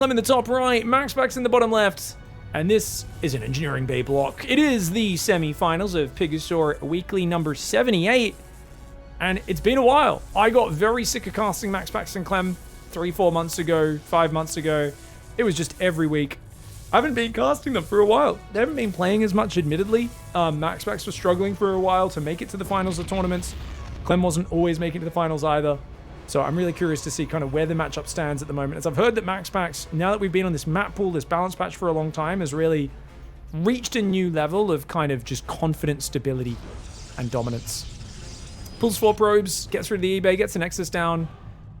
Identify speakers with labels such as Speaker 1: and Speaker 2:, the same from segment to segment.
Speaker 1: I'm in the top right, MAXPAX in the bottom left, and this is an Engineering Bay block. It is the semi-finals of PiGosaur Weekly number 78, and it's been a while. I got very sick of casting MAXPAX and CLEM 3-4 months ago, 5 months ago. It was just every week. I haven't been casting them for a while. They haven't been playing as much, admittedly. MAXPAX was struggling for a while to make it to the finals of tournaments. CLEM wasn't always making it to the finals either. So I'm really curious to see kind of where the matchup stands at the moment. As I've heard that MAXPAX, now that we've been on this map pool, this balance patch for a long time, has really reached a new level of kind of just confident stability and dominance. Pulls 4 probes, gets rid of the eBay, gets the Nexus down,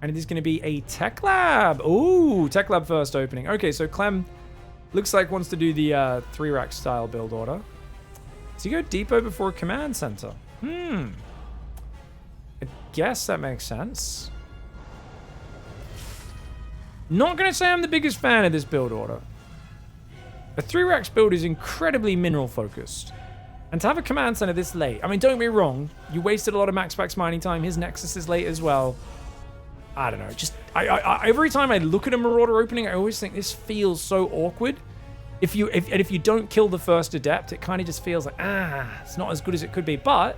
Speaker 1: and it is going to be a Tech Lab. Ooh, Tech Lab first opening. Okay, so CLEM looks like wants to do the 3-rack style build order. Does he go depot before a command center? I guess that makes sense. Not going to say I'm the biggest fan of this build order. A 3-racks build is incredibly mineral focused. And to have a command center this late, I mean, don't get me wrong, you wasted a lot of MAXPAX mining time. His Nexus is late as well. I don't know, just every time I look at a Marauder opening, I always think this feels so awkward. If you don't kill the first Adept, it kind of just feels like, it's not as good as it could be. But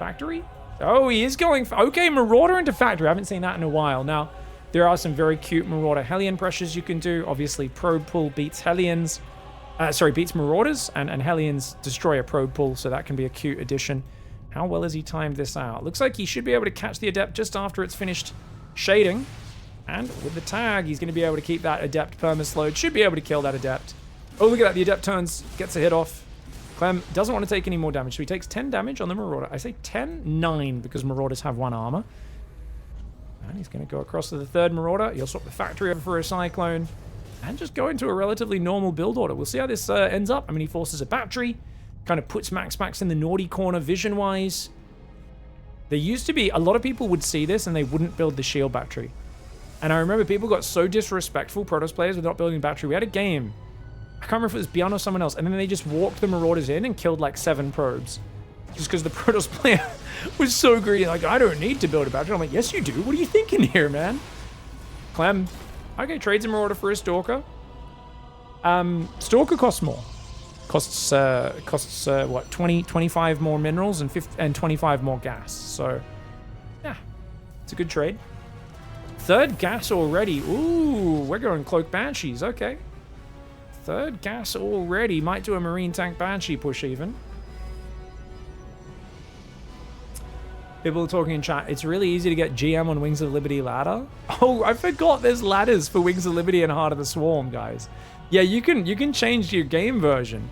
Speaker 1: Factory? Oh, he is going for, okay, Marauder into Factory. I haven't seen that in a while. Now, there are some very cute Marauder Hellion pressures you can do. Obviously, probe pull beats Hellions. Beats Marauders, and Hellions destroy a probe pull, so that can be a cute addition. How well has he timed this out? Looks like he should be able to catch the Adept just after it's finished shading. And with the tag, he's going to be able to keep that Adept permaslowed. Should be able to kill that Adept. Oh, look at that. The Adept turns, gets a hit off. CLEM doesn't want to take any more damage, so he takes 10 damage on the Marauder. I say 10? 9, because Marauders have 1 armor. And he's going to go across to the 3rd Marauder. He'll swap the Factory over for a Cyclone. And just go into a relatively normal build order. We'll see how this ends up. I mean, he forces a Battery. Kind of puts MAXPAX in the naughty corner vision-wise. There used to be, a lot of people would see this and they wouldn't build the shield Battery. And I remember people got so disrespectful, Protoss players, with not building Battery. We had a game, I can't remember if it was Beyond or someone else, and then they just walked the Marauders in and killed like 7 probes. Just because the Protoss player was so greedy, like, I don't need to build a Battery. I'm like, yes you do, what are you thinking here, man? CLEM, okay, trades a Marauder for a Stalker. Stalker costs more. Costs what, 25 more minerals and 25 more gas. So, yeah, it's a good trade. 3rd gas already. Ooh, we're going Cloak Banshees. Okay. 3rd gas already. Might do a Marine Tank Banshee push even. People are talking in chat. It's really easy to get GM on Wings of Liberty ladder. Oh, I forgot there's ladders for Wings of Liberty and Heart of the Swarm, guys. Yeah, you can change your game version.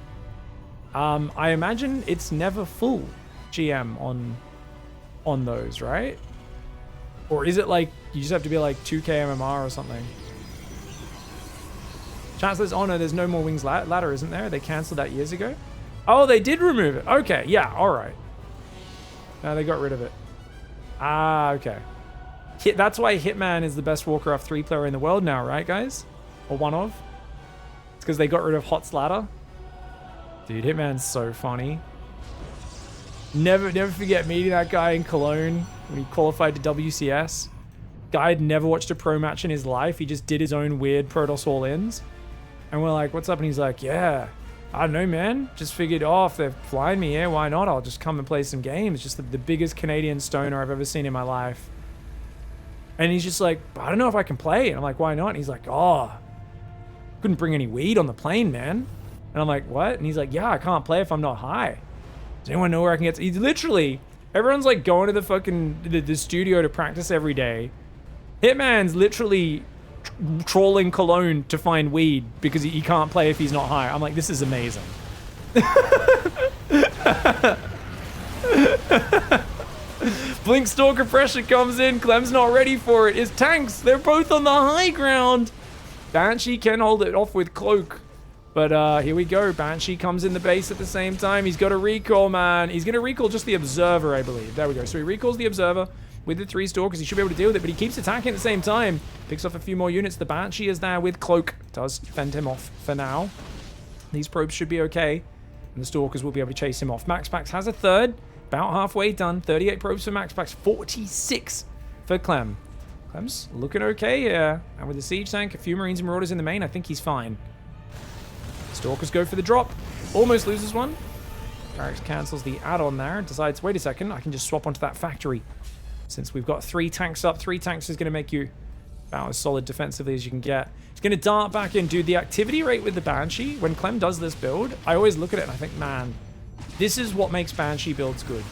Speaker 1: I imagine it's never full GM on those, right? Or is it like, you just have to be like 2k MMR or something? Chancellor's Honor, there's no more Wings ladder, isn't there? They cancelled that years ago. Oh, they did remove it. Okay, yeah, all right. No, they got rid of it. Ah, okay. That's why Hitman is the best Warcraft 3 player in the world now, right, guys? Or one of. It's because they got rid of Hot's ladder. Dude, Hitman's so funny. Never forget meeting that guy in Cologne when he qualified to WCS. Guy had never watched a pro match in his life. He just did his own weird Protoss all-ins. And we're like, what's up? And he's like, yeah, I don't know, man. Just figured, if they're flying me here, why not? I'll just come and play some games. Just the biggest Canadian stoner I've ever seen in my life. And he's just like, I don't know if I can play. And I'm like, why not? And he's like, couldn't bring any weed on the plane, man. And I'm like, what? And he's like, yeah, I can't play if I'm not high. Does anyone know where I can get to? He's literally, everyone's like going to the fucking, the studio to practice every day. Hitman's literally trawling Cologne to find weed because he can't play if he's not high. I'm like, this is amazing. Blink Stalker pressure comes in. Clem's not ready for it. His tanks, they're both on the high ground. Banshee can hold it off with Cloak. But here we go. Banshee comes in the base at the same time. He's got a recall, man. He's going to recall just the Observer, I believe. There we go. So he recalls the Observer with the 3 Stalkers. He should be able to deal with it, but he keeps attacking at the same time. Picks off a few more units. The Banshee is there with Cloak. Does fend him off for now. These probes should be okay. And the Stalkers will be able to chase him off. MAXPAX has a 3rd. About halfway done. 38 probes for MAXPAX. 46 for CLEM. Clem's looking okay here. And with the siege tank, a few Marines and Marauders in the main, I think he's fine. Stalkers go for the drop. Almost loses one. Barracks cancels the add-on there and decides, wait a second, I can just swap onto that factory. Since we've got 3 tanks up, 3 tanks is going to make you about as solid defensively as you can get. He's going to dart back in, dude. The activity rate with the Banshee, when Clem does this build, I always look at it and I think, man, this is what makes Banshee builds good.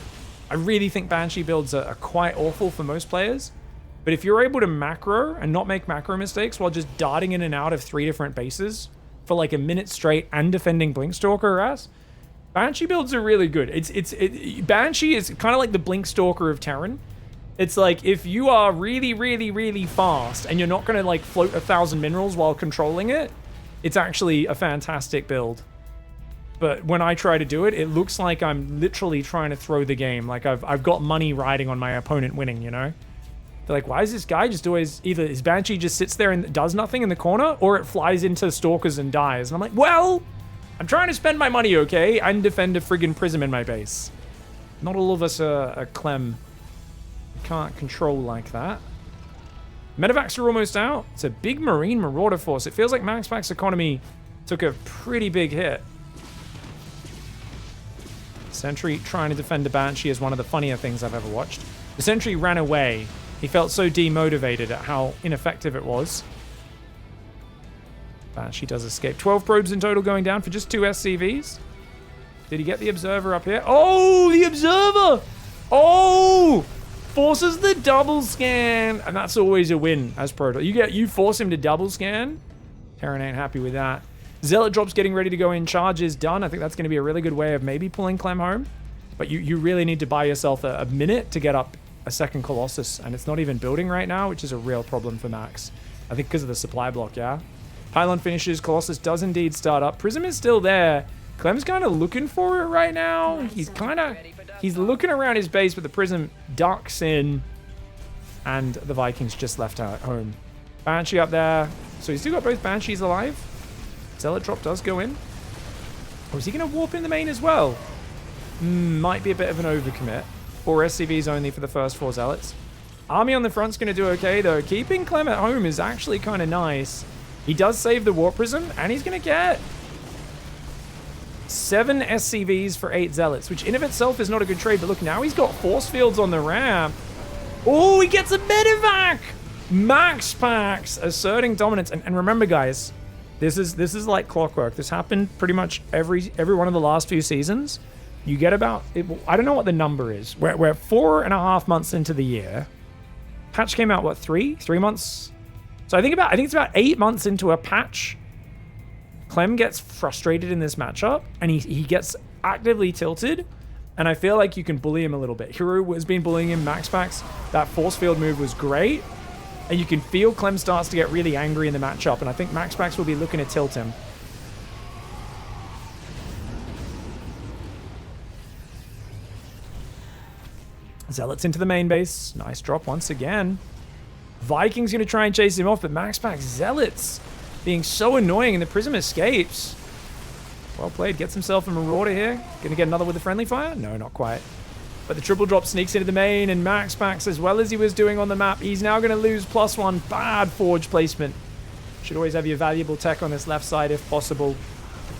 Speaker 1: I really think Banshee builds are quite awful for most players. But if you're able to macro and not make macro mistakes while just darting in and out of 3 different bases for like a minute straight and defending Blinkstalker harass, Banshee builds are really good. Banshee is kind of like the Blinkstalker of Terran. It's like, if you are really, really, really fast and you're not going to like float 1,000 minerals while controlling it, it's actually a fantastic build. But when I try to do it, it looks like I'm literally trying to throw the game. Like I've got money riding on my opponent winning, you know? They're like, why is this guy just always, either his Banshee just sits there and does nothing in the corner, or it flies into Stalkers and dies. And I'm like, well, I'm trying to spend my money, okay? And defend a friggin' Prism in my base. Not all of us are Clem. Can't control like that. Medevacs are almost out. It's a big Marine Marauder force. It feels like MAXPAX economy took a pretty big hit. Sentry trying to defend the Banshee is one of the funnier things I've ever watched. The Sentry ran away. He felt so demotivated at how ineffective it was. Banshee does escape. 12 probes in total going down for just 2 SCVs. Did he get the Observer up here? Oh, the Observer! Oh! Forces the double scan. And that's always a win as Proto. You force him to double scan. Terran ain't happy with that. Zealot drop's getting ready to go in. Charge is done. I think that's going to be a really good way of maybe pulling Clem home. But you really need to buy yourself a minute to get up a second Colossus. And it's not even building right now, which is a real problem for Max. I think because of the supply block, yeah? Pylon finishes. Colossus does indeed start up. Prism is still there. Clem's kind of looking for it right now. He's looking around his base, but the Prism ducks in. And the Vikings just left out at home. Banshee up there. So he's still got both Banshees alive. Zealot drop does go in. Or is he going to warp in the main as well? Might be a bit of an overcommit. 4 SCVs only for the first 4 Zealots. Army on the front's going to do okay, though. Keeping Clem at home is actually kind of nice. He does save the Warp Prism, and he's going to get 7 SCVs for 8 Zealots, which in of itself is not a good trade. But look, now he's got force fields on the ramp. Oh, he gets a medevac! MAXPAX asserting dominance. And remember, guys, this is like clockwork. This happened pretty much every one of the last few seasons. You get about, I don't know what the number is. We're 4.5 months into the year. Patch came out, what, 3 months? So I think it's about 8 months into a patch. Clem gets frustrated in this matchup, and he gets actively tilted. And I feel like you can bully him a little bit. Hero has been bullying him. MAXPAX, that force field move was great. And you can feel Clem starts to get really angry in the matchup. And I think MAXPAX will be looking to tilt him. Zealots into the main base. Nice drop once again. Vikings going to try and chase him off, but MAXPAX Zealots being so annoying, and the Prism escapes. Well played. Gets himself a Marauder here. Going to get another with a friendly fire? No, not quite. But the triple drop sneaks into the main, and MAXPAX, as well as he was doing on the map, he's now going to lose +1. Bad forge placement. Should always have your valuable tech on this left side if possible.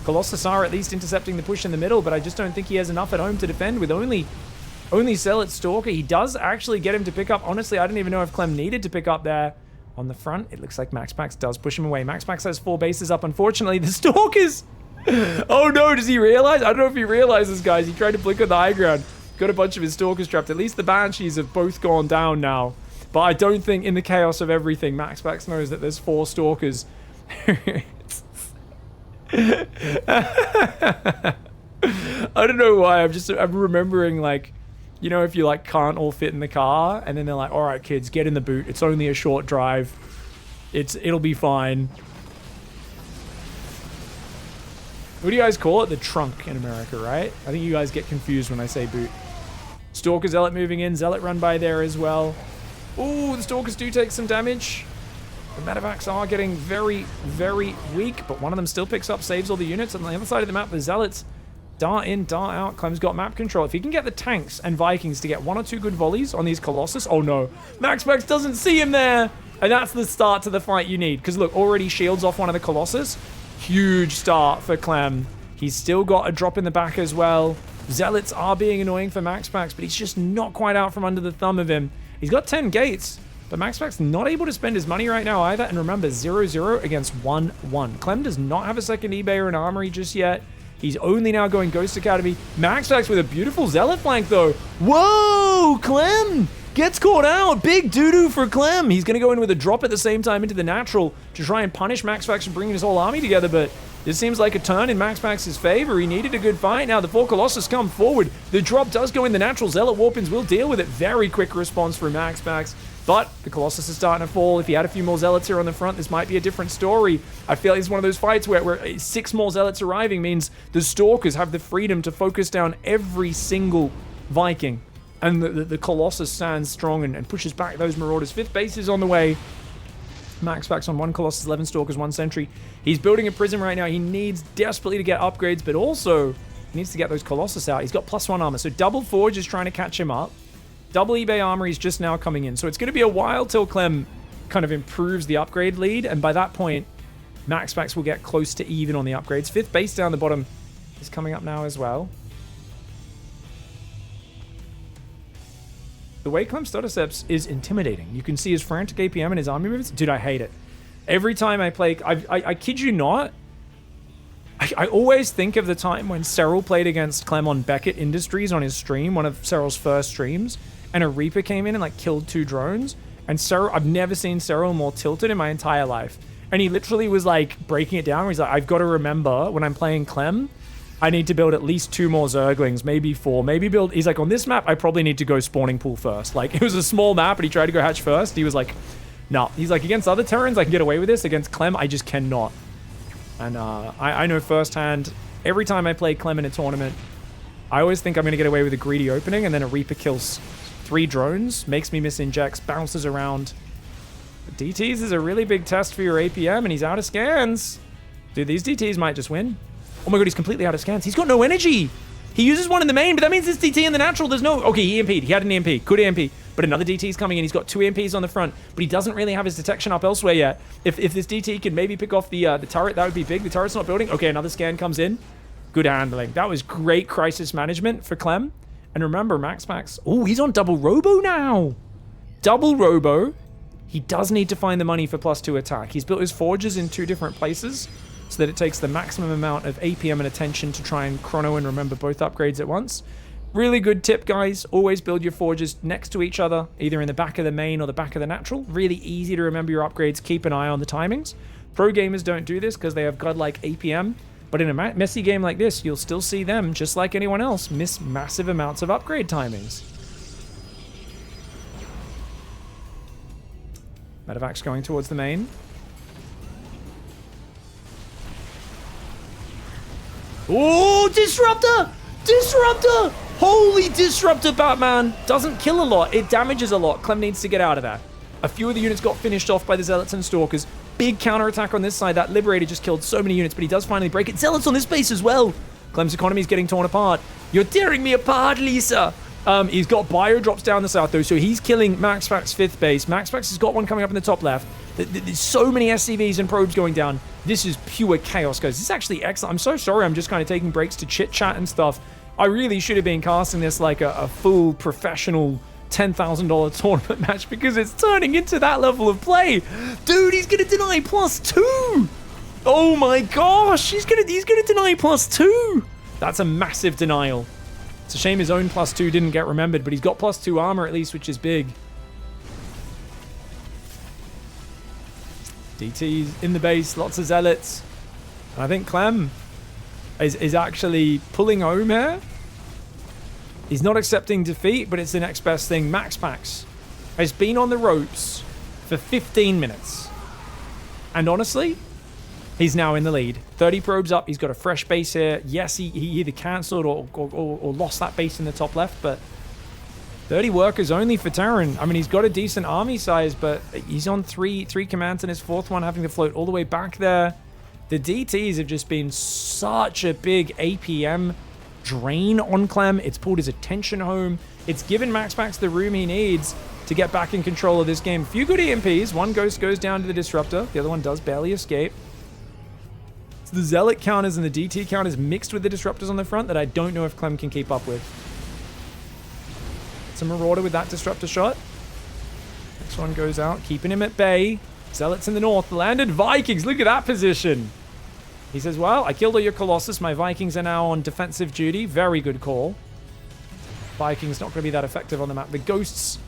Speaker 1: Colossus are at least intercepting the push in the middle, but I just don't think he has enough at home to defend with only Zealot Stalker. He does actually get him to pick up. Honestly, I don't even know if Clem needed to pick up there. On the front, it looks like MAXPAX does push him away. MAXPAX has 4 bases up. Unfortunately, the Stalkers... Oh no, does he realize? I don't know if he realizes, guys. He tried to blink on the high ground. Got a bunch of his Stalkers trapped. At least the Banshees have both gone down now. But I don't think in the chaos of everything, MAXPAX knows that there's 4 Stalkers. I don't know why. I'm remembering, like, you know, if you like can't all fit in the car, and then they're like, all right, kids, get in the boot. It's only a short drive. It'll be fine. What do you guys call it? The trunk in America, right? I think you guys get confused when I say boot. Stalker Zealot moving in. Zealot run by there as well. Ooh, the Stalkers do take some damage. The medevacs are getting very, very weak, but one of them still picks up, saves all the units. And on the other side of the map, the Zealots dart in, dart out. Clem's got map control. If he can get the tanks and Vikings to get 1 or 2 good volleys on these Colossus. Oh no, MAXPAX doesn't see him there. And that's the start to the fight you need. Because look, already shields off one of the Colossus. Huge start for Clem. He's still got a drop in the back as well. Zealots are being annoying for MAXPAX, but he's just not quite out from under the thumb of him. He's got 10 gates, but MAXPAX not able to spend his money right now either. And remember, 0-0 against 1-1. Clem does not have a second eBay or an armory just yet. He's only now going Ghost Academy. MAXPAX with a beautiful Zealot flank, though. Whoa, Clem gets caught out. Big doo-doo for Clem. He's going to go in with a drop at the same time into the natural to try and punish MAXPAX for bringing his whole army together, but this seems like a turn in MAXPAX's favor. He needed a good fight. Now the 4 Colossus come forward. The drop does go in the natural. Zealot Warpins will deal with it. Very quick response from MAXPAX. But the Colossus is starting to fall. If he had a few more Zealots here on the front, this might be a different story. I feel like it's one of those fights where 6 more Zealots arriving means the Stalkers have the freedom to focus down every single Viking. And the Colossus stands strong and pushes back those Marauders. 5th base is on the way. MAXPAX on 1 Colossus, 11 Stalkers, 1 Sentry. He's building a Prism right now. He needs desperately to get upgrades, but also he needs to get those Colossus out. He's got +1 armor, so double Forge is trying to catch him up. Double eBay armory is just now coming in, so it's going to be a while till Clem kind of improves the upgrade lead, and by that point, MAXPAX will get close to even on the upgrades. 5th base down the bottom is coming up now as well. The way Clem Stuttersteps is intimidating. You can see his frantic APM and his army movements. Dude, I hate it. Every time I play, I kid you not, I always think of the time when Cyril played against Clem on Beckett Industries on his stream, one of Cyril's first streams, and a Reaper came in and like killed 2 drones. And Cyril, I've never seen Cyril more tilted in my entire life. And he literally was like breaking it down. He's like, I've got to remember when I'm playing Clem, I need to build at least 2 more Zerglings, maybe 4, maybe build... He's like, on this map, I probably need to go spawning pool first. Like, it was a small map, and he tried to go hatch first. He was like, no. He's like, against other Terrans, I can get away with this. Against Clem, I just cannot. And I know firsthand, every time I play Clem in a tournament, I always think I'm going to get away with a greedy opening, and then a Reaper kills 3 drones, makes me miss injects, bounces around. But DTs is a really big test for your APM, and he's out of scans. Dude, these DTs might just win. Oh my god, he's completely out of scans. He's got no energy. He uses one in the main, but that means this DT in the natural, there's no... Okay, he EMP'd. He had an EMP. Good EMP. But another DT's coming in. He's got 2 EMPs on the front, but he doesn't really have his detection up elsewhere yet. If this DT can maybe pick off the turret, that would be big. The turret's not building. Okay, another scan comes in. Good handling. That was great crisis management for Clem. And remember, MAXPAX... Oh, he's on double Robo now. Double Robo. He does need to find the money for +2 attack. He's built his forges in 2 different places, so that it takes the maximum amount of APM and attention to try and chrono and remember both upgrades at once. Really good tip, guys. Always build your forges next to each other, either in the back of the main or the back of the natural. Really easy to remember your upgrades. Keep an eye on the timings. Pro gamers don't do this because they have godlike APM, but in a messy game like this, you'll still see them, just like anyone else, miss massive amounts of upgrade timings. Medevac's going towards the main. Oh, Disruptor! Disruptor! Holy Disruptor, Batman! Doesn't kill a lot, it damages a lot. Clem needs to get out of that. A few of the units got finished off by the Zealots and Stalkers. Big counterattack on this side. That Liberator just killed so many units, but he does finally break it. Zealots on this base as well! Clem's economy is getting torn apart. You're tearing me apart, Lisa! He's got bio drops down the south, though, so he's killing MAXPAX's 5th base. MAXPAX has got one coming up in the top left. There's so many SCVs and probes going down. This is pure chaos, guys. This is actually excellent. I'm so sorry I'm just kind of taking breaks to chit-chat and stuff. I really should have been casting this like a full professional $10,000 tournament match because it's turning into that level of play. Dude, he's going to deny +2. Oh my gosh, he's gonna deny +2. That's a massive denial. It's a shame his own +2 didn't get remembered, but he's got +2 armor at least, which is big. DT's in the base, lots of Zealots. And I think Clem is actually pulling home here. He's not accepting defeat, but it's the next best thing. MAXPAX has been on the ropes for 15 minutes. And honestly, he's now in the lead. 30 probes up. He's got a fresh base here. Yes, he either cancelled or lost that base in the top left, but 30 workers only for Terran. I mean, he's got a decent army size, but he's on three commands and his 4th one having to float all the way back there. The DTs have just been such a big APM drain on Clem. It's pulled his attention home. It's given MAXPAX the room he needs. to get back in control of this game. A few good EMPs. One ghost goes down to the Disruptor. The other one does barely escape. It's the Zealot counters and the DT counters mixed with the Disruptors on the front that I don't know if Clem can keep up with. It's a Marauder with that Disruptor shot. Next one goes out, keeping him at bay. Zealots in the north. Landed Vikings. Look at that position. He says, well, I killed all your Colossus. My Vikings are now on defensive duty. Very good call. Vikings not going to be that effective on the map. The Ghosts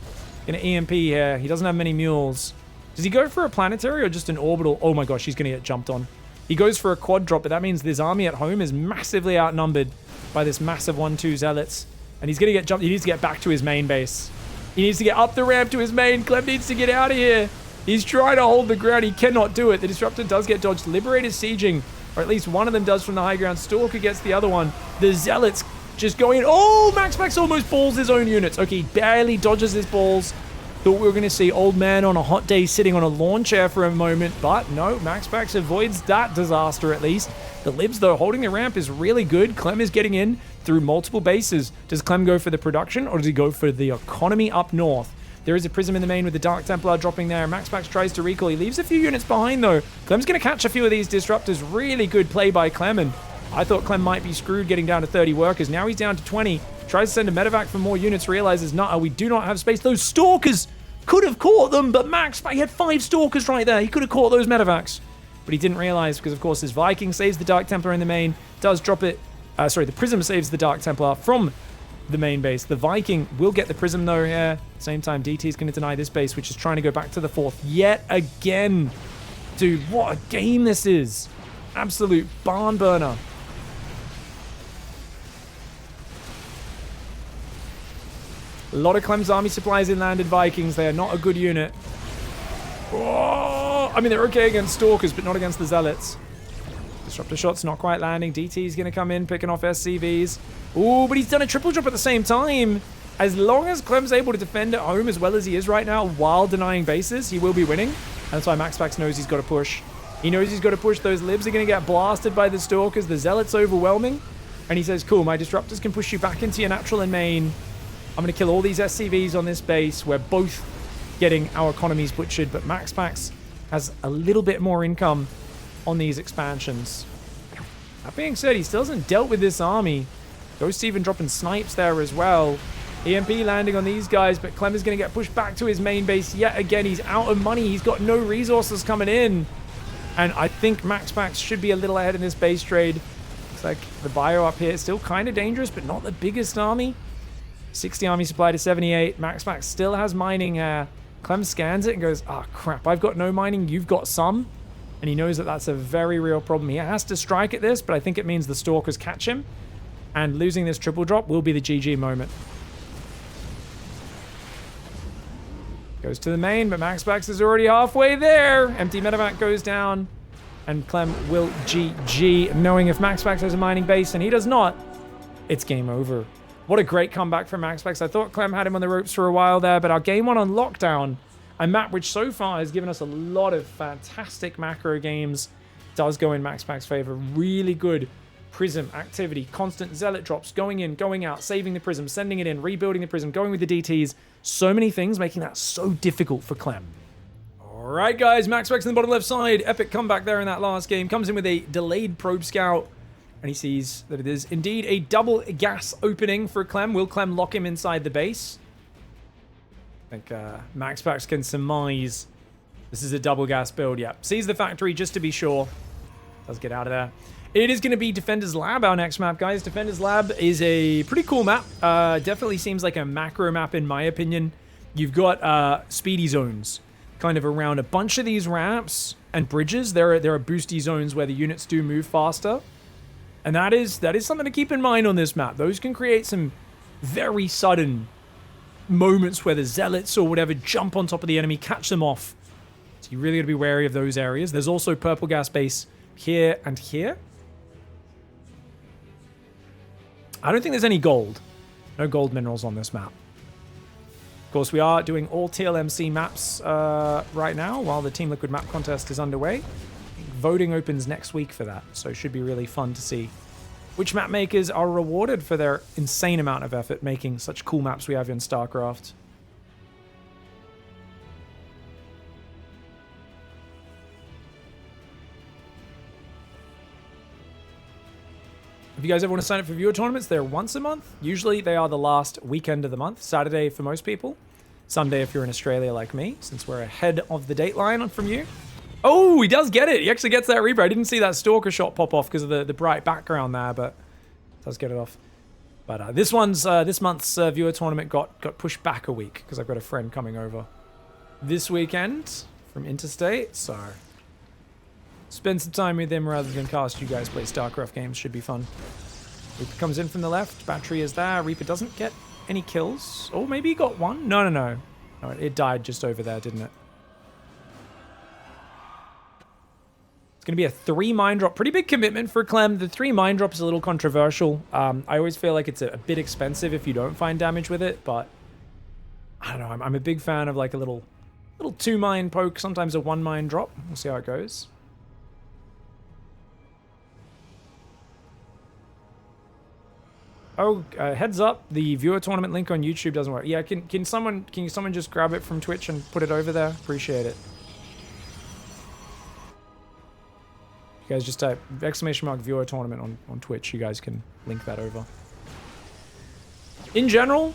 Speaker 1: in an EMP here. He doesn't have many mules. Does he go for a planetary or just an orbital? Oh my gosh, he's going to get jumped on. He goes for a quad drop, but that means this army at home is massively outnumbered by this massive 1-2 Zealots. And he's going to get jumped. He needs to get back to his main base. He needs to get up the ramp to his main. Clem needs to get out of here. He's trying to hold the ground. He cannot do it. The Disruptor does get dodged. Liberator's sieging, or at least one of them does from the high ground. Stalker gets the other one. The Zealots just going in. Oh, MAXPAX almost balls his own units. Okay, he barely dodges his balls. Thought we were going to see old man on a hot day sitting on a lawn chair for a moment, but no, MAXPAX avoids that disaster at least. The Libs, though, holding the ramp is really good. Clem is getting in through multiple bases. Does Clem go for the production, or does he go for the economy up north? There is a Prism in the main with the Dark Templar dropping there. MAXPAX tries to recall. He leaves a few units behind, though. Clem's going to catch a few of these Disruptors. Really good play by Clem, and I thought Clem might be screwed getting down to 30 workers. Now he's down to 20. Tries to send a medevac for more units. Realizes, nah, we do not have space. Those Stalkers could have caught them, but MAXPAX, he had 5 Stalkers right there. He could have caught those medevacs. But he didn't realize because, of course, his Viking saves the Dark Templar in the main. Does drop it. The Prism saves the Dark Templar from the main base. The Viking will get the Prism, though, here. Same time, DT is going to deny this base, which is trying to go back to the 4th yet again. Dude, what a game this is. Absolute barn burner. A lot of Clem's army supplies in landed Vikings. They are not a good unit. Oh, I mean, they're okay against Stalkers, but not against the Zealots. Disruptor shot's not quite landing. DT's going to come in, picking off SCVs. Ooh, but he's done a triple drop at the same time. As long as Clem's able to defend at home as well as he is right now while denying bases, he will be winning. That's why MAXPAX knows he's got to push. He knows he's got to push. Those Libs are going to get blasted by the Stalkers. The Zealots overwhelming. And he says, cool, my Disruptors can push you back into your natural and main. I'm going to kill all these SCVs on this base. We're both getting our economies butchered, but MAXPAX has a little bit more income on these expansions. That being said, he still hasn't dealt with this army. Ghost even dropping snipes there as well. EMP landing on these guys, but Clem is going to get pushed back to his main base yet again. He's out of money. He's got no resources coming in. And I think MAXPAX should be a little ahead in this base trade. Looks like the bio up here is still kind of dangerous, but not the biggest army. 60 army supply to 78. MAXPAX still has mining here. Clem scans it and goes, ah, crap, I've got no mining, you've got some. And he knows that that's a very real problem. He has to strike at this, but I think it means the Stalkers catch him. And losing this triple drop will be the GG moment. Goes to the main, but MAXPAX is already halfway there. Empty medevac goes down. And Clem will GG, knowing if MAXPAX has a mining base and he does not, it's game over. What a great comeback from MAXPAX. I thought Clem had him on the ropes for a while there, but our game 1 on Lockdown, a map which so far has given us a lot of fantastic macro games, does go in MAXPAX's favor. Really good Prism activity, constant Zealot drops, going in, going out, saving the Prism, sending it in, rebuilding the Prism, going with the DTs. So many things making that so difficult for Clem. All right, guys, MAXPAX in the bottom left side. Epic comeback there in that last game. Comes in with a delayed probe scout. And he sees that it is indeed a double gas opening for Clem. Will Clem lock him inside the base? I think MAXPAX can surmise this is a double gas build. Yeah, sees the factory just to be sure. Does get out of there. It is going to be Defender's Lab, our next map, guys. Defender's Lab is a pretty cool map. Definitely seems like a macro map in my opinion. You've got speedy zones kind of around a bunch of these ramps and bridges. There are boosty zones where the units do move faster. And that is something to keep in mind on this map. Those can create some very sudden moments where the Zealots or whatever jump on top of the enemy, catch them off. So you really got to be wary of those areas. There's also purple gas base here and here. I don't think there's any gold. No gold minerals on this map. Of course, we are doing all TLMC maps right now while the Team Liquid map contest is underway. Voting opens next week for that, so it should be really fun to see which map makers are rewarded for their insane amount of effort making such cool maps we have in StarCraft. If you guys ever want to sign up for viewer tournaments, they're once a month. Usually they are the last weekend of the month. Saturday for most people. Sunday if you're in Australia like me, since we're ahead of the dateline from you. Oh, he does get it. He actually gets that Reaper. I didn't see that Stalker shot pop off because of the bright background there, but does get it off. But this month's viewer tournament got pushed back a week because I've got a friend coming over this weekend from interstate, so spend some time with him rather than cast you guys play StarCraft games. Should be fun. Reaper comes in from the left. Battery is there. Reaper doesn't get any kills. Oh, maybe he got one? No, it died just over there, didn't it? It's going to be a 3 mine drop. Pretty big commitment for CLEM. The 3 mine drop is a little controversial. I always feel like it's a bit expensive if you don't find damage with it, but I don't know. I'm a big fan of like a little 2 mine poke, sometimes a 1 mine drop. We'll see how it goes. Oh, heads up, the viewer tournament link on YouTube doesn't work. Yeah, can someone just grab it from Twitch and put it over there? Appreciate it. You guys just type !! viewer tournament on Twitch. You guys can link that over. In general,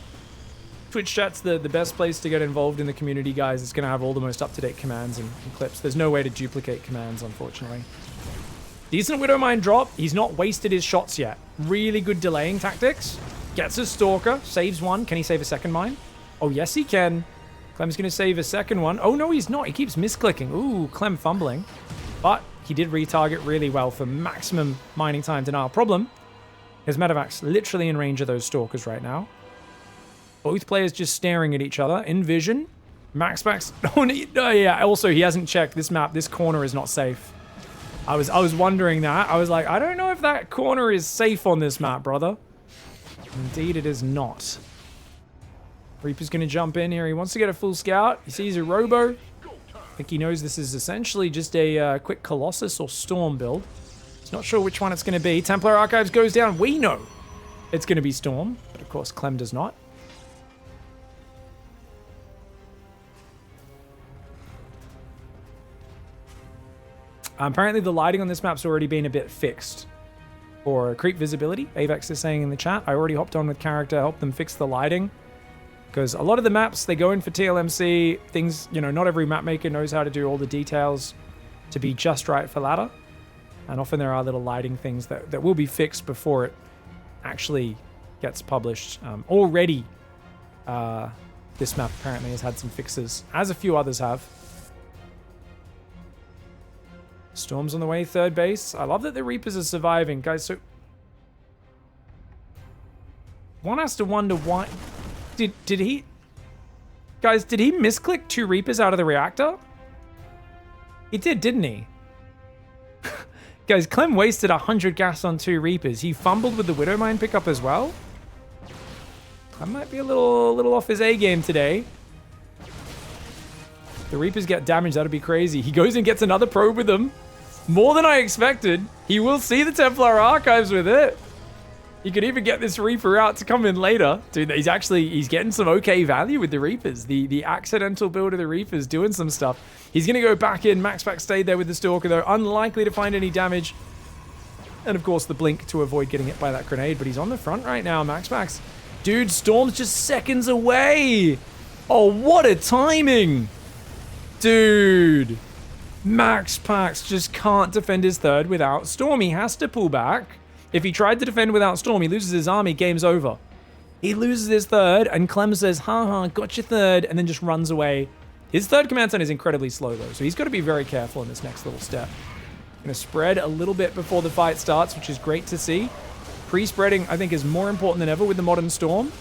Speaker 1: Twitch chat's the best place to get involved in the community, guys. It's going to have all the most up-to-date commands and clips. There's no way to duplicate commands, unfortunately. Decent Widow Mine drop. He's not wasted his shots yet. Really good delaying tactics. Gets a Stalker. Saves one. Can he save a second mine? Oh, yes, he can. Clem's going to save a second one. Oh, no, he's not. He keeps misclicking. Ooh, Clem fumbling. But he did retarget really well for maximum mining time denial. Problem, his Medevac's literally in range of those Stalkers right now. Both players just staring at each other. In vision. MAXPAX. Oh, yeah. Also, he hasn't checked this map. This corner is not safe. I was wondering that. I was like, I don't know if that corner is safe on this map, brother. Indeed, it is not. Reaper's going to jump in here. He wants to get a full scout. He sees a Robo. I think he knows this is essentially just a quick Colossus or Storm build. He's not sure which one it's going to be. Templar Archives goes down. We know it's going to be Storm, but of course Clem does not. Apparently the lighting on this map's already been a bit fixed for creep visibility. Avex is saying in the chat. I already hopped on with character, helped them fix the lighting. Because a lot of the maps, they go in for TLMC. Things, you know, not every map maker knows how to do all the details to be just right for ladder. And often there are little lighting things that will be fixed before it actually gets published. Already, this map apparently has had some fixes, as a few others have. Storm's on the way, third base. I love that the Reapers are surviving. Guys, so one has to wonder why... Did he... Guys, did he misclick 2 Reapers out of the reactor? He did, didn't he? Guys, Clem wasted 100 gas on 2 Reapers. He fumbled with the Widow Mine pickup as well. Clem might be a little off his A game today. The Reapers get damaged, that'd be crazy. He goes and gets another probe with them. More than I expected. He will see the Templar Archives with it. He could even get this Reaper out to come in later. Dude, he's getting some okay value with the Reapers. The accidental build of the Reapers doing some stuff. He's going to go back in. MAXPAX stayed there with the Stalker, though. Unlikely to find any damage. And, of course, the blink to avoid getting hit by that grenade. But he's on the front right now, MAXPAX. Dude, Storm's just seconds away. Oh, what a timing. Dude, MAXPAX just can't defend his third without Storm. He has to pull back. If he tried to defend without Storm, he loses his army, game's over. He loses his third, and Clem says, haha, got your third, and then just runs away. His third command center is incredibly slow, though, so he's got to be very careful in this next little step. Going to spread a little bit before the fight starts, which is great to see. Pre-spreading, I think, is more important than ever with the modern Storm.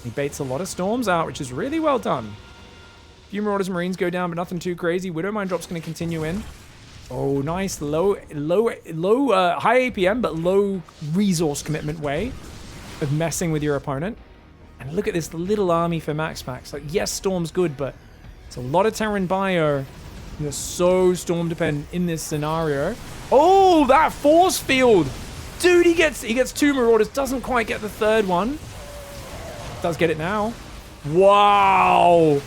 Speaker 1: He baits a lot of Storms out, which is really well done. Few Marauders Marines go down, but nothing too crazy. Widow Mine drop's going to continue in. Oh, nice. High APM, but low resource commitment way of messing with your opponent. And look at this little army for MAXPAX. Like, yes, Storm's good, but it's a lot of Terran Bio. You're so Storm dependent in this scenario. Oh, that force field. Dude, he gets 2 Marauders. Doesn't quite get the third one. Does get it now. Wow.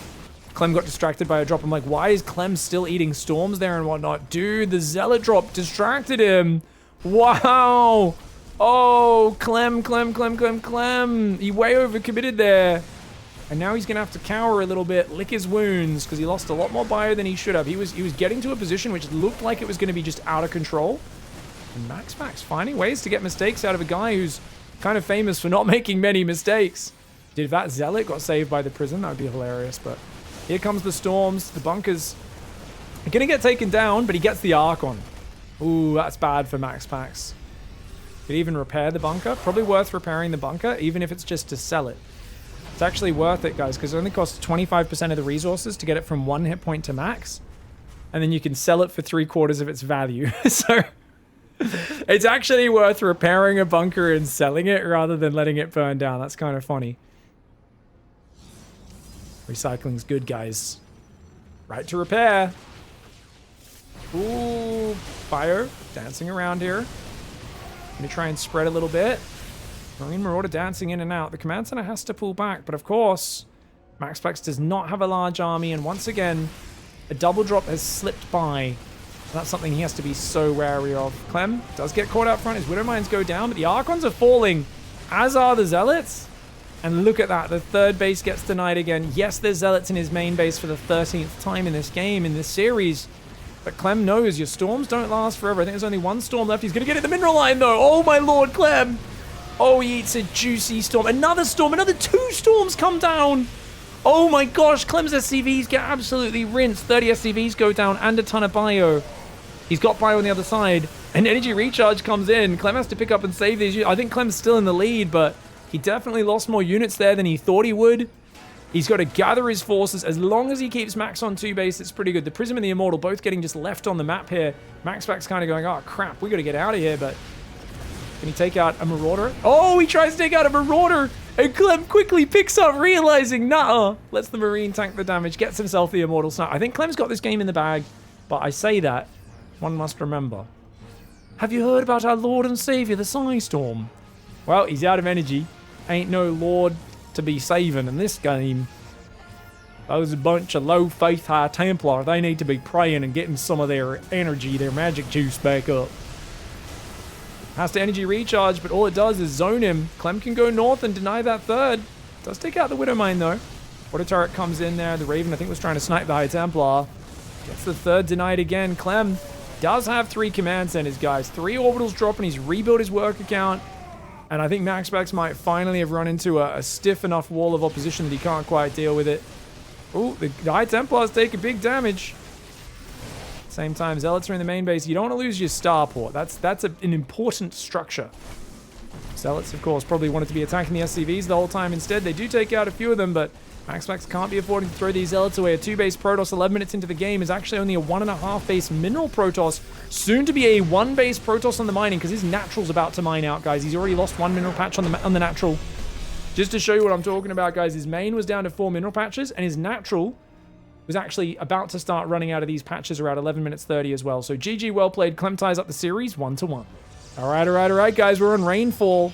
Speaker 1: Clem got distracted by a drop. I'm like, why is Clem still eating Storms there and whatnot? Dude, the Zealot drop distracted him. Wow. Oh, Clem. He way overcommitted there. And now he's going to have to cower a little bit, lick his wounds, because he lost a lot more bio than he should have. He was getting to a position which looked like it was going to be just out of control. And MAXPAX finding ways to get mistakes out of a guy who's kind of famous for not making many mistakes. Dude, if that Zealot got saved by the prison, that would be hilarious. But here comes the storms. The bunkers are going to get taken down, but he gets the Archon. Ooh, that's bad for MAXPAX. Could even repair the bunker. Probably worth repairing the bunker, even if it's just to sell it. It's actually worth it, guys, because it only costs 25% of the resources to get it from 1 hit point to max. And then you can sell it for 3/4 of its value. So it's actually worth repairing a bunker and selling it rather than letting it burn down. That's kind of funny. Recycling's good, guys. Right to repair. Ooh, fire dancing around here. Gonna try and spread a little bit. Marine Marauder dancing in and out. The command center has to pull back, but of course, MAXPAX does not have a large army, and once again, a double drop has slipped by. That's something he has to be so wary of. Clem does get caught out front. His Widow Mines go down, but the Archons are falling, as are the Zealots. And look at that. The third base gets denied again. Yes, there's Zealots in his main base for the 13th time in this game, in this series. But Clem knows your storms don't last forever. I think there's only one storm left. He's going to get it the mineral line, though. Oh, my lord, Clem. Oh, he eats a juicy storm. Another storm. Another 2 storms come down. Oh, my gosh. Clem's SCVs get absolutely rinsed. 30 SCVs go down and a ton of bio. He's got bio on the other side. And energy recharge comes in. Clem has to pick up and save these. I think Clem's still in the lead, but he definitely lost more units there than he thought he would. He's got to gather his forces. As long as he keeps Max on 2 base, it's pretty good. The Prism and the Immortal both getting just left on the map here. MAXPAX kind of going, oh, crap. We got to get out of here, but can he take out a Marauder? Oh, he tries to take out a Marauder, and Clem quickly picks up, realizing, nah, lets the Marine tank the damage, gets himself the Immortal Snap. I think Clem's got this game in the bag, but I say that, one must remember. Have you heard about our Lord and Savior, the Psystorm? Well, he's out of energy. Ain't no Lord to be saving in this game. Those a bunch of low faith High Templar. They need to be praying and getting some of their energy, their magic juice back up. Has to energy recharge, but all it does is zone him. Clem can go north and deny that third. Does take out the Widow Mine, though. Water turret comes in there. The Raven, I think, was trying to snipe the High Templar. Gets the third denied again. Clem does have 3 command centers, guys. 3 orbitals drop, and he's rebuilt his work account. And I think MAXPAX might finally have run into a stiff enough wall of opposition that he can't quite deal with it. Ooh, the High Templars take a big damage. Same time, Zealots are in the main base. You don't want to lose your starport. That's an important structure. Zealots, of course, probably wanted to be attacking the SCVs the whole time. Instead, they do take out a few of them, but MAXPAX can't be affording to throw these Zealots away. A 2-base Protoss 11 minutes into the game is actually only a 1.5 base Mineral Protoss. Soon to be a 1-base Protoss on the mining, because his Natural's about to mine out, guys. He's already lost 1 Mineral Patch on the Natural. Just to show you what I'm talking about, guys, his main was down to 4 Mineral Patches, and his Natural was actually about to start running out of these patches around 11 minutes 30 as well. So GG, well played. Clem ties up the series 1-1. All right, guys. We're on Rainfall.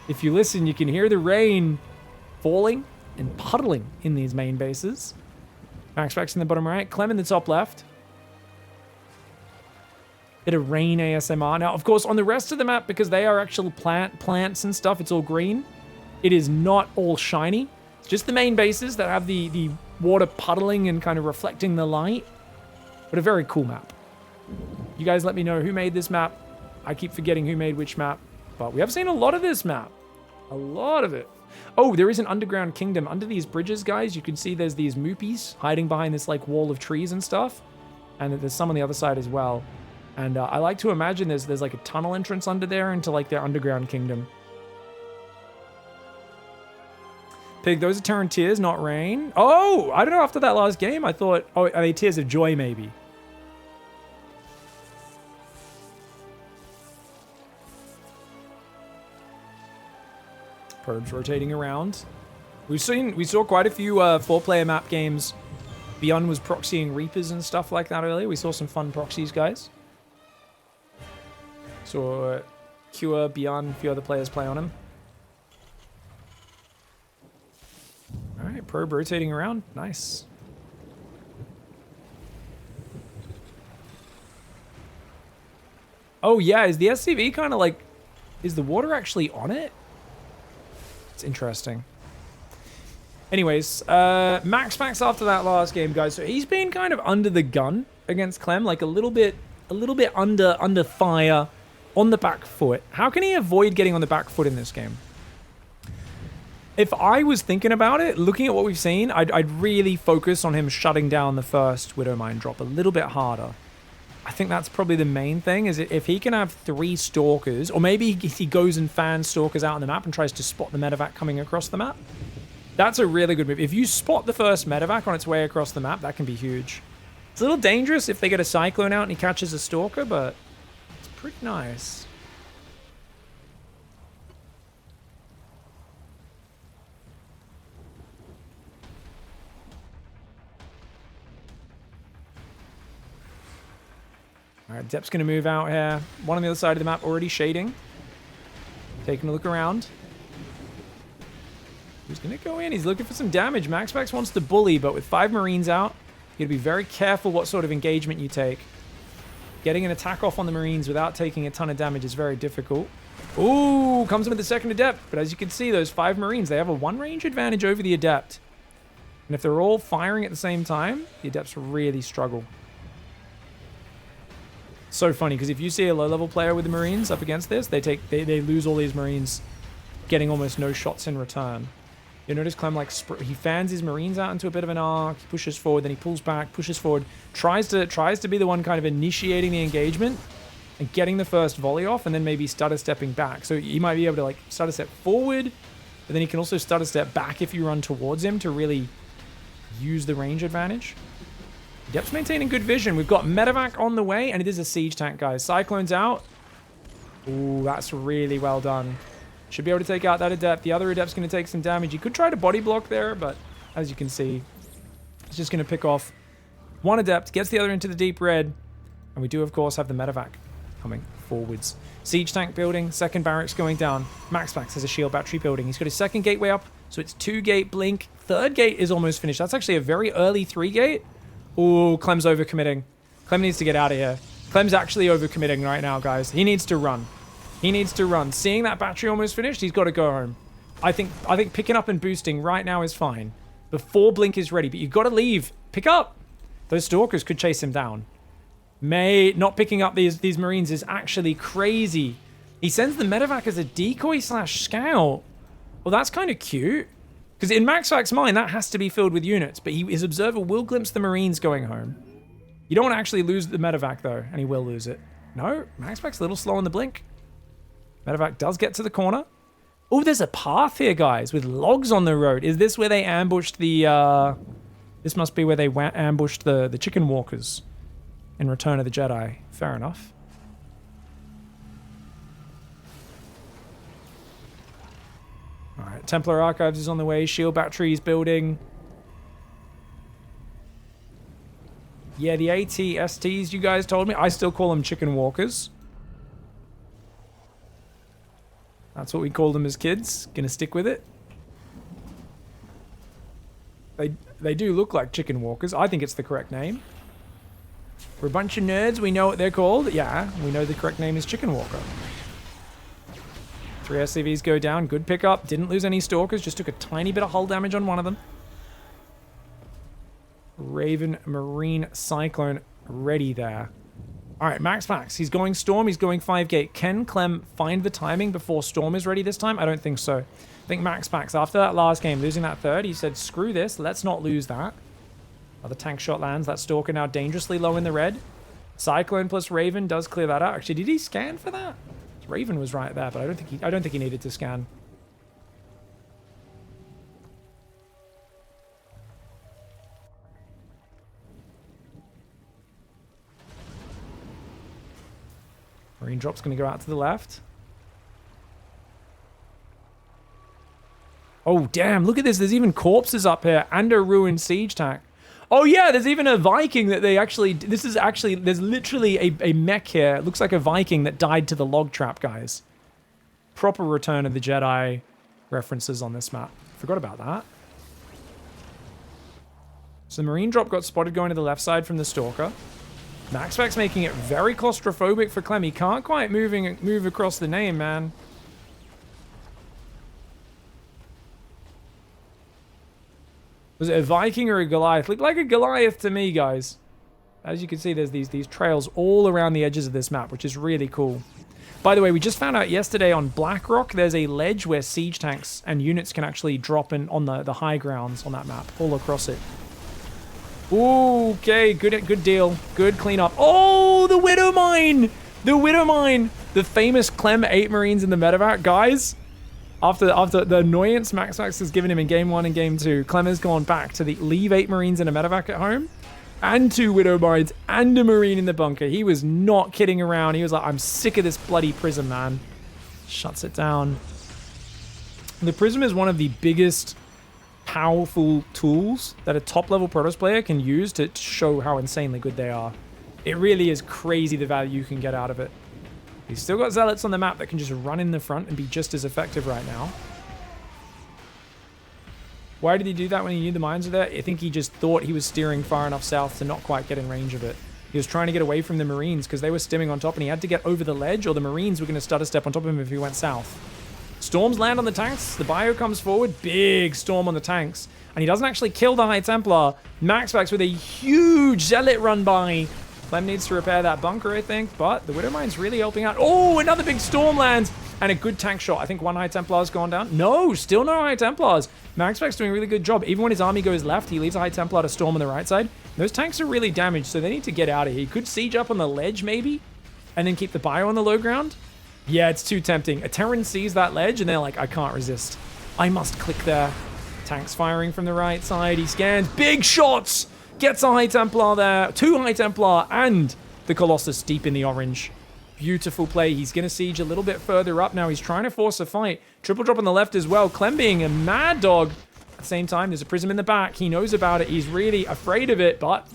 Speaker 1: If you listen, you can hear the rain falling and puddling in these main bases. MAXPAX in the bottom right. Clem in the top left. Bit of rain ASMR. Now, of course, on the rest of the map, because they are actual plants and stuff, it's all green. It is not all shiny. Just the main bases that have the water puddling and kind of reflecting the light. But a very cool map. You guys let me know who made this map. I keep forgetting who made which map. But we have seen a lot of this map. A lot of it. Oh, there is an underground kingdom. Under these bridges, guys, you can see there's these moopies hiding behind this like wall of trees and stuff. And there's some on the other side as well. And I like to imagine there's like a tunnel entrance under there into like their underground kingdom. Pig, those are Terran tears, not rain. Oh, I don't know, after that last game, I thought, oh, are they tears of joy, maybe? Probes rotating around. We saw quite a few 4-player map games. Beyond was proxying Reapers and stuff like that earlier. We saw some fun proxies, guys. Saw Cure, Beyond, a few other players play on him. All right, probe rotating around. Nice. Oh, yeah. Is the SCV kind of like... Is the water actually on it? It's interesting. Anyways, MAXPAX after that last game, guys. So he's been kind of under the gun against Clem, like a little bit under fire on the back foot. How can he avoid getting on the back foot in this game? If I was thinking about it, looking at what we've seen, I'd really focus on him shutting down the first Widow Mine drop a little bit harder. I think that's probably the main thing, is if he can have 3 Stalkers, or maybe he goes and fans Stalkers out on the map and tries to spot the medevac coming across the map. That's a really good move. If you spot the first medevac on its way across the map, that can be huge. It's a little dangerous if they get a Cyclone out and he catches a Stalker, but it's pretty nice. All right, Depp's going to move out here. One on the other side of the map already shading. Taking a look around. He's going to go in. He's looking for some damage. MAXPAX wants to bully, but with 5 Marines out, you got to be very careful what sort of engagement you take. Getting an attack off on the Marines without taking a ton of damage is very difficult. Ooh, comes in with the second Adept. But as you can see, those 5 Marines, they have a 1 range advantage over the Adept. And if they're all firing at the same time, the Adepts really struggle. So funny, because if you see a low-level player with the Marines up against this, they lose all these Marines, getting almost no shots in return. You notice Clem, like, he fans his Marines out into a bit of an arc, he pushes forward, then he pulls back, pushes forward, tries to be the one kind of initiating the engagement and getting the first volley off, and then maybe stutter stepping back. So he might be able to, like, stutter step forward, but then he can also stutter step back if you run towards him to really use the range advantage. Dep's maintaining good vision. We've got medevac on the way, and it is a siege tank, guys. Cyclone's out. Ooh, that's really well done. Should be able to take out that Adept. The other Adept's going to take some damage. He could try to body block there, but as you can see, it's just going to pick off one Adept, gets the other into the deep red, and we do, of course, have the medevac coming forwards. Siege tank building, second barracks going down. MAXPAX has a shield battery building. He's got his second gateway up, so it's 2-gate blink. Third gate is almost finished. That's actually a very early 3-gate. Ooh, Clem's overcommitting. Clem needs to get out of here. Clem's actually overcommitting right now, guys. He needs to run. He needs to run. Seeing that battery almost finished, he's got to go home. I think picking up and boosting right now is fine. Before Blink is ready, but you've got to leave. Pick up. Those Stalkers could chase him down. Not picking up these Marines is actually crazy. He sends the medevac as a decoy/scout. Well, that's kind of cute. Because in MAXPAX's mind, that has to be filled with units, but his observer will glimpse the Marines going home. You don't want to actually lose the medevac, though, and he will lose it. No, MAXPAX's a little slow on the blink. Medevac does get to the corner. Oh, there's a path here, guys, with logs on the road. Is this where they ambushed the... This must be where they ambushed the chicken walkers in Return of the Jedi. Fair enough. Alright, Templar Archives is on the way. Shield battery is building. Yeah, the AT-STs you guys told me. I still call them chicken walkers. That's what we called them as kids. Gonna stick with it. They do look like chicken walkers. I think it's the correct name. We're a bunch of nerds. We know what they're called. Yeah, we know the correct name is chicken walker. 3 SCVs go down. Good pickup. Didn't lose any Stalkers. Just took a tiny bit of hull damage on one of them. Raven, Marine, Cyclone ready there. All right, MAXPAX. He's going Storm. He's going 5-gate. Can Clem find the timing before Storm is ready this time? I don't think so. I think MAXPAX, after that last game, losing that third, he said, screw this. Let's not lose that. Another tank shot lands. That Stalker now dangerously low in the red. Cyclone plus Raven does clear that out. Actually, did he scan for that? Raven was right there, but I don't think he needed to scan. Marine drop's going to go out to the left. Oh, damn. Look at this. There's even corpses up here and a ruined siege tank. Oh, yeah. There's even a Viking that they actually... This is actually... There's literally a mech here. It looks like a Viking that died to the log trap, guys. Proper Return of the Jedi references on this map. Forgot about that. So the Marine drop got spotted going to the left side from the Stalker. MAXPAX making it very claustrophobic for Clem. He can't quite move across the name, man. Was it a Viking or a Goliath? Looked like a Goliath to me, guys. As you can see, there's these trails all around the edges of this map, which is really cool. By the way, we just found out yesterday on Blackrock, there's a ledge where siege tanks and units can actually drop in on the high grounds on that map, all across it. Ooh, okay, good deal. Good cleanup. Oh, the Widow Mine! The Widow Mine! The famous Clem 8 Marines in the medevac. Guys, after the annoyance MAXPAX has given him in Game 1 and Game 2, Clem has gone back to the leave 8 Marines in a medevac at home, and 2 Widow Mines, and a Marine in the bunker. He was not kidding around. He was like, I'm sick of this bloody Prism, man. Shuts it down. The Prism is one of the biggest, powerful tools that a top-level Protoss player can use to show how insanely good they are. It really is crazy the value you can get out of it. He's still got Zealots on the map that can just run in the front and be just as effective right now. Why did he do that when he knew the mines were there? I think he just thought he was steering far enough south to not quite get in range of it. He was trying to get away from the Marines because they were stimming on top and he had to get over the ledge or the Marines were going to stutter step on top of him if he went south. Storms land on the tanks. The bio comes forward. Big storm on the tanks. And he doesn't actually kill the High Templar. MAXPAX with a huge Zealot run by. Clem needs to repair that bunker, I think. But the Widow Mine's really helping out. Oh, another big storm lands. And a good tank shot. I think 1 High Templar's gone down. No, still no High Templars. MAXPAX doing a really good job. Even when his army goes left, he leaves a High Templar to storm on the right side. Those tanks are really damaged, so they need to get out of here. He could siege up on the ledge, maybe, and then keep the bio on the low ground. Yeah, it's too tempting. A Terran sees that ledge, and they're like, I can't resist. I must click there. Tanks firing from the right side. He scans. Big shots! Gets a High Templar there. 2 High Templar, and the Colossus deep in the orange. Beautiful play. He's going to siege a little bit further up now. He's trying to force a fight. Triple drop on the left as well. Clem being a mad dog. At the same time, there's a Prism in the back. He knows about it. He's really afraid of it, but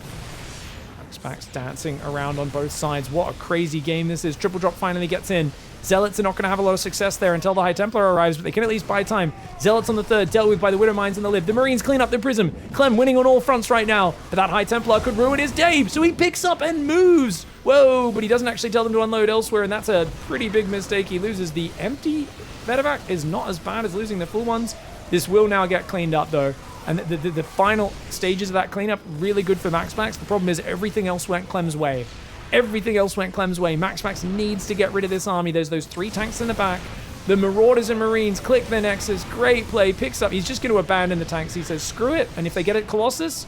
Speaker 1: MAXPAX dancing around on both sides. What a crazy game this is. Triple drop finally gets in. Zealots are not going to have a lot of success there until the High Templar arrives, but they can at least buy time. Zealots on the third, dealt with by the Widow Mines in the lib. The Marines clean up the Prism. Clem winning on all fronts right now, but that High Templar could ruin his day, so he picks up and moves. Whoa, but he doesn't actually tell them to unload elsewhere, and that's a pretty big mistake. He loses the empty medevac. Is not as bad as losing the full ones. This will now get cleaned up, though. And the final stages of that cleanup, really good for MAXPAX. The problem is everything else went Clem's way. Everything else went Clem's way. MAXPAX needs to get rid of this army. There's those 3 tanks in the back. The Marauders and Marines click their Nexus. Great play. Picks up. He's just going to abandon the tanks. He says, screw it. And if they get it, Colossus.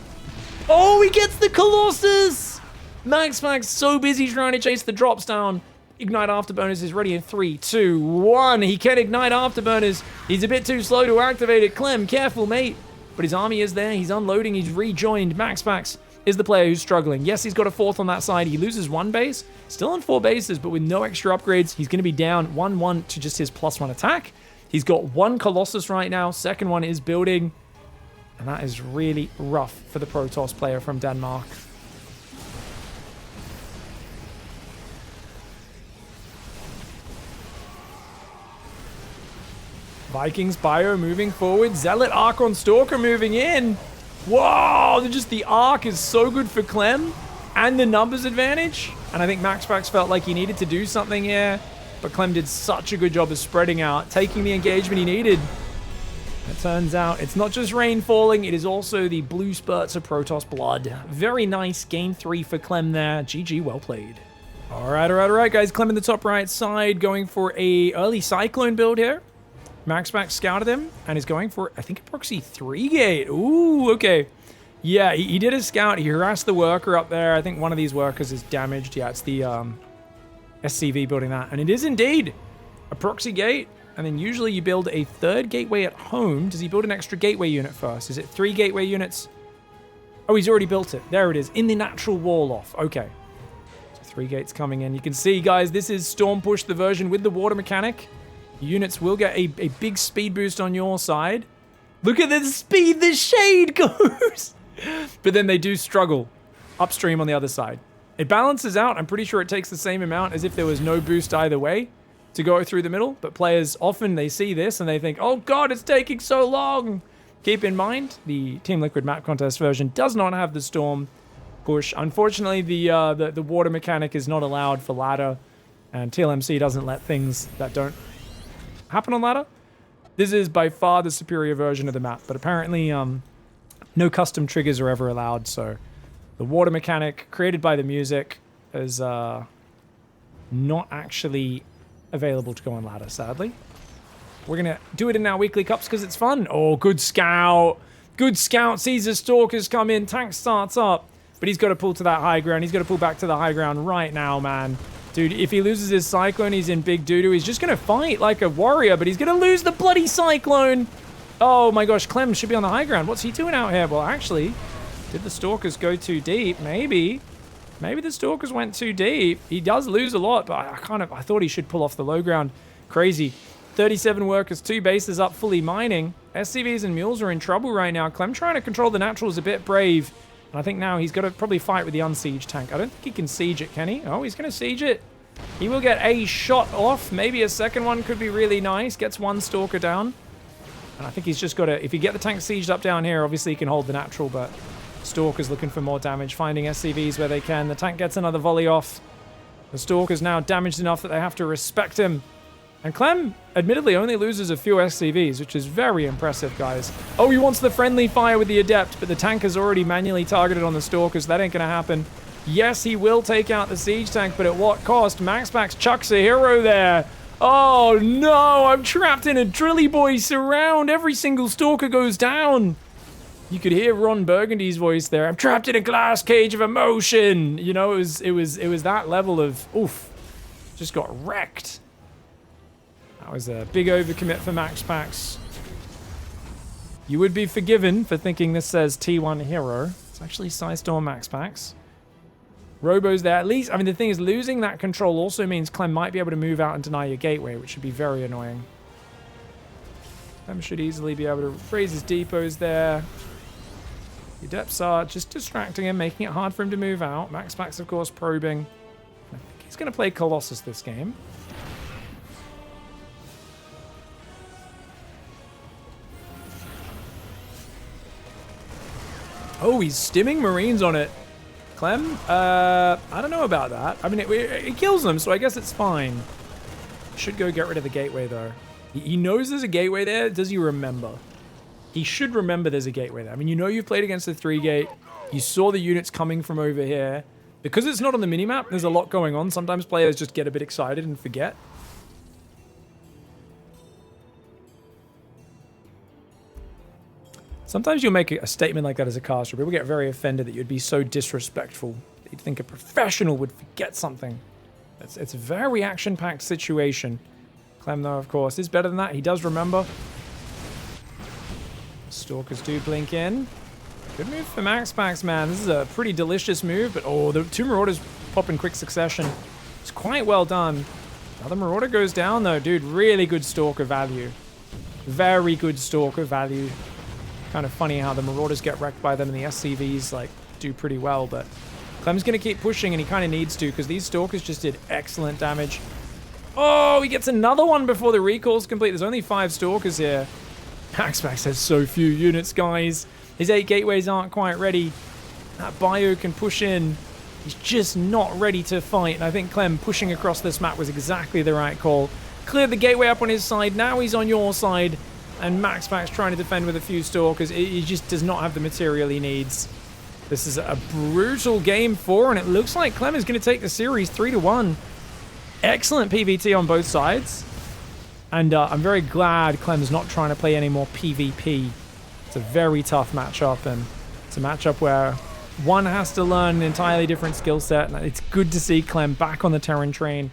Speaker 1: Oh, he gets the Colossus! MAXPAX so busy trying to chase the drops down. Ignite Afterburners is ready in 3, 2, 1. He can ignite Afterburners. He's a bit too slow to activate it. Clem, careful, mate. But his army is there. He's unloading. He's rejoined. MAXPAX is the player who's struggling. Yes, he's got a 4th on that side. He loses 1 base. Still on 4 bases, but with no extra upgrades. He's going to be down 1-1 to just his +1 attack. He's got 1 Colossus right now. Second one is building. And that is really rough for the Protoss player from Denmark. Vikings bio moving forward. Zealot Archon Stalker moving in. Whoa, just the arc is so good for Clem and the numbers advantage. And I think MAXPAX felt like he needed to do something here, but Clem did such a good job of spreading out, taking the engagement he needed. It turns out it's not just rain falling, it is also the blue spurts of Protoss blood. Very nice, gain 3 for Clem there. GG, well played. All right, guys. Clem in the top right side going for a early Cyclone build here. MAXPAX scouted him and is going for, I think, a proxy 3-gate. Ooh, okay. Yeah, he did a scout. He harassed the worker up there. I think one of these workers is damaged. Yeah, it's the SCV building that. And it is indeed a proxy gate. And then usually you build a 3rd gateway at home. Does he build an extra gateway unit first? Is it 3 gateway units? Oh, he's already built it. There it is. In the natural wall off. Okay. So 3 gates coming in. You can see, guys, this is Storm Push, the version with the water mechanic. Units will get a big speed boost on your side. Look at the speed the shade goes. But then they do struggle upstream on the other side. It balances out. I'm pretty sure it takes the same amount as if there was no boost either way to go through the middle. But players often, they see this and they think, oh God, it's taking so long. Keep in mind, the Team Liquid map contest version does not have the storm. push. Unfortunately, the water mechanic is not allowed for ladder, and TLMC doesn't let things that don't happen on ladder. This is by far the superior version of the map, but apparently no custom triggers are ever allowed, so the water mechanic created by the music is not actually available to go on ladder, sadly. We're going to do it in our weekly cups because it's fun. Oh, good scout. Good scout. Sees the stalkers come in. Tank starts up. But he's got to pull to that high ground. He's got to pull back to the high ground right now, man. Dude, if he loses his Cyclone, he's in big doo-doo. He's just going to fight like a warrior, but he's going to lose the bloody Cyclone. Oh, my gosh. Clem should be on the high ground. What's he doing out here? Well, actually, did the stalkers go too deep? Maybe. Maybe the stalkers went too deep. He does lose a lot, but I thought he should pull off the low ground. Crazy. 37 workers, 2 bases up, fully mining. SCVs and mules are in trouble right now. Clem trying to control the natural is a bit brave. And I think now he's got to probably fight with the unsiege tank. I don't think he can siege it, can he? Oh, he's going to siege it. He will get a shot off. Maybe a second one could be really nice. Gets one stalker down. And I think he's just got to... If you get the tank sieged up down here, obviously he can hold the natural, but Stalker's looking for more damage, finding SCVs where they can. The tank gets another volley off. The Stalker's now damaged enough that they have to respect him. And Clem, admittedly, only loses a few SCVs, which is very impressive, guys. Oh, he wants the friendly fire with the Adept, but the tank is already manually targeted on the Stalkers. That ain't going to happen. Yes, he will take out the siege tank, but at what cost? MAXPAX chucks a hero there. Oh, no, I'm trapped in a Drilly Boy surround. Every single Stalker goes down. You could hear Ron Burgundy's voice there. I'm trapped in a glass cage of emotion. You know, it was that level of, oof, just got wrecked. That was a big overcommit for MAXPAX. You would be forgiven for thinking this says T1 hero. It's actually Sizestorm MAXPAX. Robo's there. At least, I mean, the thing is, losing that control also means Clem might be able to move out and deny your gateway, which should be very annoying. Clem should easily be able to raise his depots there. The Adepts are just distracting him, making it hard for him to move out. MAXPAX, of course, probing. I think he's going to play Colossus this game. Oh, he's stimming Marines on it. Clem? I don't know about that. I mean, it kills them, so I guess it's fine. Should go get rid of the gateway, though. He knows there's a gateway there. Does he remember? He should remember there's a gateway there. I mean, you know you've played against the 3-gate. You saw the units coming from over here. Because it's not on the minimap, there's a lot going on. Sometimes players just get a bit excited and forget. Sometimes you'll make a statement like that as a caster. People get very offended that you'd be so disrespectful. You'd think a professional would forget something. It's a very action-packed situation. Clem, though, of course, is better than that. He does remember. Stalkers do blink in. Good move for MAXPAX, man. This is a pretty delicious move, but oh, the 2 Marauders pop in quick succession. It's quite well done. Another Marauder goes down, though. Dude, really good Stalker value. Very good Stalker value. Kind of funny how the Marauders get wrecked by them and the SCVs, like, do pretty well, but Clem's going to keep pushing, and he kind of needs to, because these Stalkers just did excellent damage. Oh, he gets another one before the recall's complete. There's only 5 Stalkers here. MAXPAX has so few units, guys. His 8 gateways aren't quite ready. That bio can push in. He's just not ready to fight, and I think Clem pushing across this map was exactly the right call. Cleared the gateway up on his side. Now he's on your side. And MAXPAX trying to defend with a few Stalkers. He just does not have the material he needs. This is a brutal game 4, and it looks like Clem is going to take the series 3-1. Excellent PvT on both sides. And I'm very glad Clem's not trying to play any more PvP. It's a very tough matchup, and it's a matchup where one has to learn an entirely different skill set. And it's good to see Clem back on the Terran train.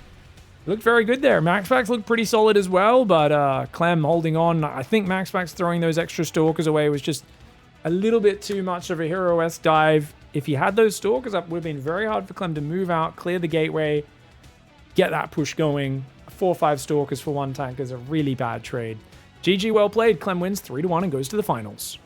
Speaker 1: Looked very good there. MAXPAX looked pretty solid as well, but Clem holding on. I think MAXPAX throwing those extra Stalkers away was just a little bit too much of a hero-esque dive. If he had those Stalkers up, it would have been very hard for Clem to move out, clear the gateway, get that push going. 4 or 5 Stalkers for 1 tank is a really bad trade. GG, well played. Clem wins 3-1 and goes to the finals.